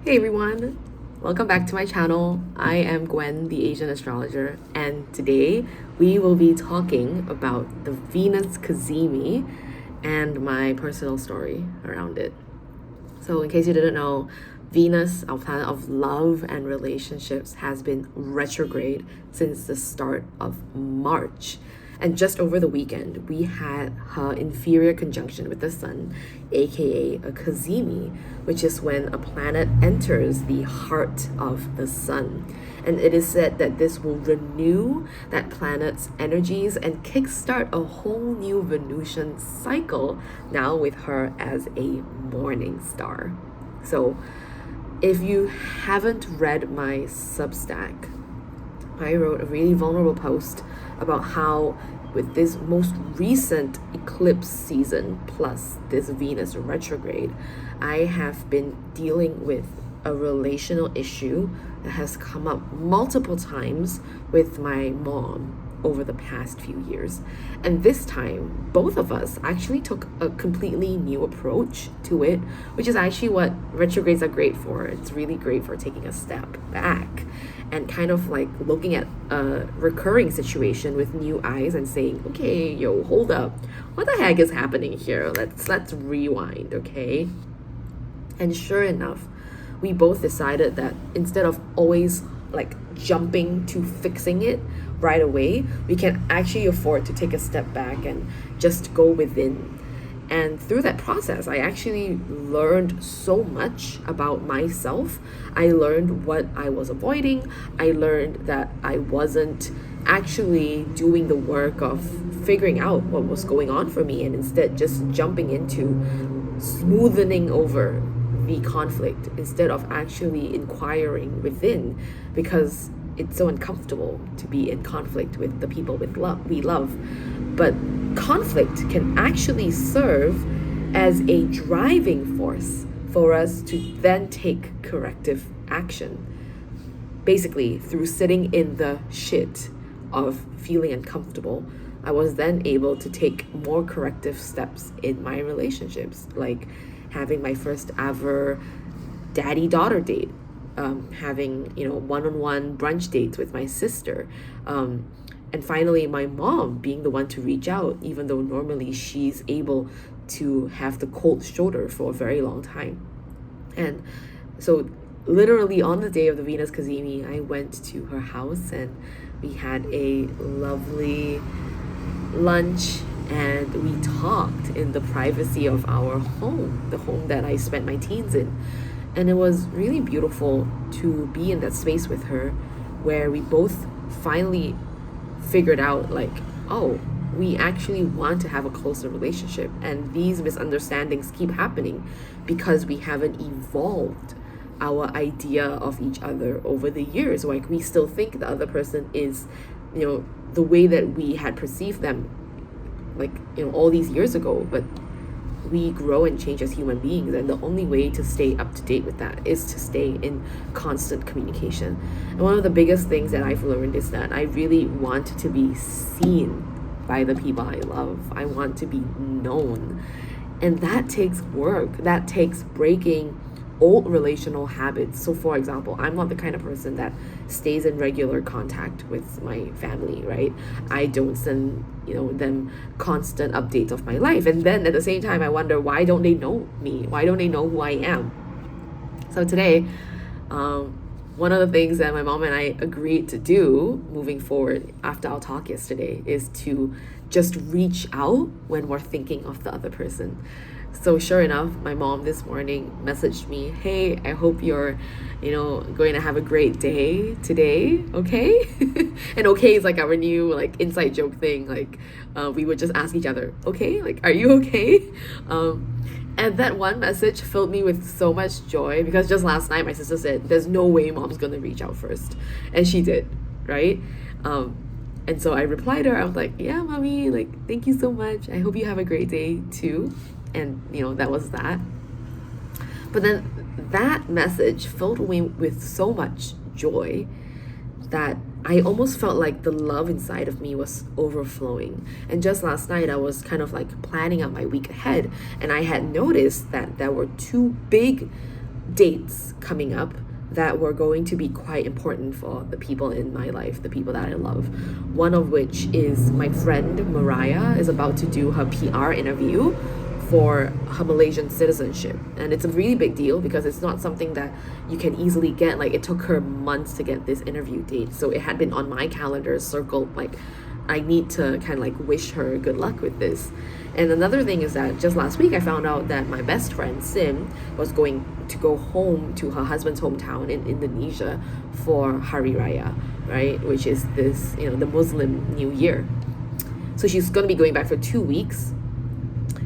Hey everyone, welcome back to my channel. I am Gwen, the Asian astrologer, and today we will be talking about the Venus cazimi and my personal story around it. So, in case you didn't know, Venus, our planet of love and relationships, has been retrograde since the start of March. And just over the weekend, we had her inferior conjunction with the sun, aka a cazimi, which is when a planet enters the heart of the sun. And it is said that this will renew that planet's energies and kickstart a whole new Venusian cycle, now with her as a morning star. So, if you haven't read my Substack, I wrote a really vulnerable post about how, with this most recent eclipse season plus this Venus retrograde, I have been dealing with a relational issue that has come up multiple times with my mom over the past few years. And this time, both of us actually took a completely new approach to it, which is actually what retrogrades are great for. It's really great for taking a step back and kind of like looking at a recurring situation with new eyes and saying, okay, yo, hold up. What the heck is happening here? Let's rewind, okay? And sure enough, we both decided that instead of always like jumping to fixing it right away, we can actually afford to take a step back and just go within. And through that process, I actually learned so much about myself. I learned what I was avoiding. I learned that I wasn't actually doing the work of figuring out what was going on for me and instead just jumping into smoothing over the conflict instead of actually inquiring within, because it's so uncomfortable to be in conflict with the people we love. But conflict can actually serve as a driving force for us to then take corrective action. Basically, through sitting in the shit of feeling uncomfortable, I was then able to take more corrective steps in my relationships, like having my first ever daddy-daughter date, having one-on-one brunch dates with my sister, and finally my mom being the one to reach out, even though normally she's able to have the cold shoulder for a very long time. And so literally on the day of the Venus cazimi, I went to her house and we had a lovely lunch and we talked in the privacy of our home, the home that I spent my teens in. And it was really beautiful to be in that space with her where we both finally figured out, like, oh, we actually want to have a closer relationship. And these misunderstandings keep happening because we haven't evolved our idea of each other over the years. Like, we still think the other person is, the way that we had perceived them, like, all these years ago. But we grow and change as human beings, and the only way to stay up to date with that is to stay in constant communication. And one of the biggest things that I've learned is that I really want to be seen by the people I love. I want to be known, and that takes work. That takes breaking old relational habits. So for example, I'm not the kind of person that stays in regular contact with my family, right? I don't send them constant updates of my life, and then at the same time I wonder, why don't they know me? Why don't they know who I am? So today, one of the things that my mom and I agreed to do moving forward after our talk yesterday is to just reach out when we're thinking of the other person. So sure enough, my mom this morning messaged me, hey, I hope you're, going to have a great day today, okay? And okay is like our new like inside joke thing. Like we would just ask each other, okay, like, are you okay? And that one message filled me with so much joy, because just last night my sister said, there's no way mom's gonna reach out first. And she did, right? And so I replied to her, I was like, yeah, mommy, like, thank you so much. I hope you have a great day too. And that was that. But then that message filled me with so much joy that I almost felt like the love inside of me was overflowing. And just last night, I was kind of like planning out my week ahead, and I had noticed that there were two big dates coming up that were going to be quite important for the people in my life, the people that I love. One of which is my friend Mariah is about to do her PR interview for her Malaysian citizenship. And it's a really big deal because it's not something that you can easily get. Like, it took her months to get this interview date. So it had been on my calendar circled, like, I need to kind of like wish her good luck with this. And another thing is that just last week I found out that my best friend Sim was going to go home to her husband's hometown in Indonesia for Hari Raya, right? Which is this, the Muslim New Year. So she's going to be going back for 2 weeks.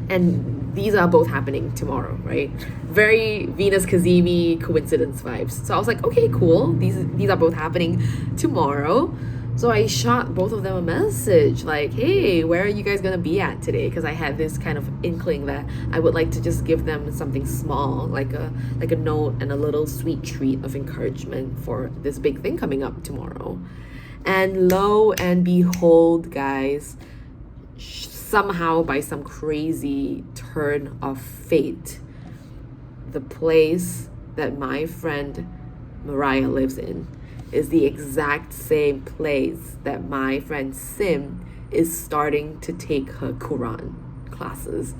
And these are both happening tomorrow, right? Very Venus cazimi coincidence vibes. So I was like, okay, cool. These are both happening tomorrow. So I shot both of them a message like, hey, where are you guys gonna be at today? Because I had this kind of inkling that I would like to just give them something small, like a note and a little sweet treat of encouragement for this big thing coming up tomorrow. And lo and behold, guys, somehow by some crazy turn of fate, the place that my friend Mariah lives in is the exact same place that my friend Sim is starting to take her Quran classes.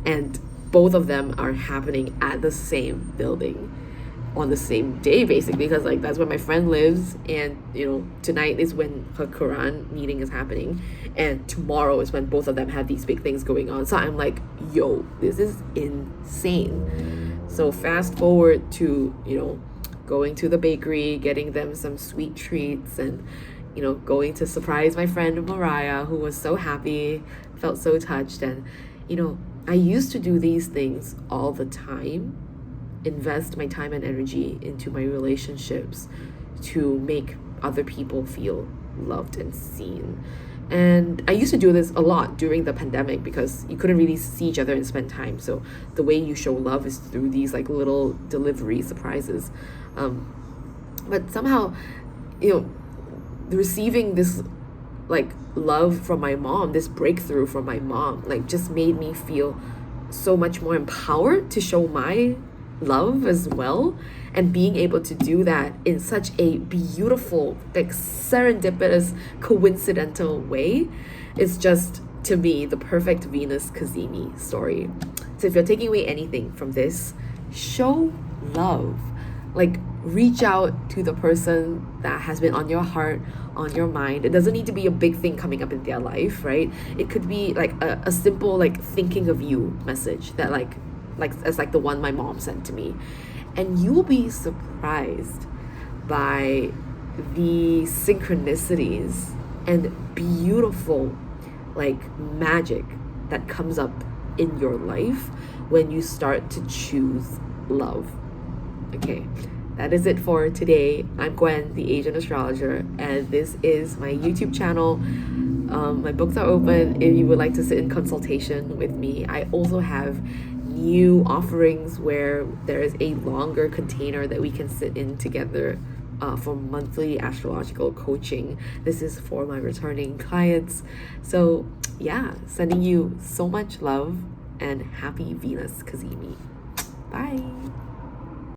And both of them are happening at the same building on the same day, basically, because like that's where my friend lives, and tonight is when her Quran meeting is happening, and tomorrow is when both of them have these big things going on. So I'm like, yo, this is insane. So fast forward to going to the bakery, getting them some sweet treats, and going to surprise my friend Mariah, who was so happy, felt so touched. And I used to do these things all the time, invest my time and energy into my relationships to make other people feel loved and seen. And I used to do this a lot during the pandemic because you couldn't really see each other and spend time. So the way you show love is through these like little delivery surprises. But somehow, receiving this like love from my mom, this breakthrough from my mom, like just made me feel so much more empowered to show my love as well. And being able to do that in such a beautiful, like serendipitous, coincidental way is just, to me, the perfect Venus cazimi story. So if you're taking away anything from this, show love. Like, reach out to the person that has been on your heart, on your mind. It doesn't need to be a big thing coming up in their life, right? It could be like a simple like thinking of you message that like as like the one my mom sent to me. And you will be surprised by the synchronicities and beautiful like magic that comes up in your life when you start to choose love. Okay, that is it for today. I'm Gwen, the Asian astrologer, and this is my YouTube channel. My books are open if you would like to sit in consultation with me. I also have new offerings where there is a longer container that we can sit in together for monthly astrological coaching. This is for my returning clients. So yeah, sending you so much love and happy Venus cazimi. Bye.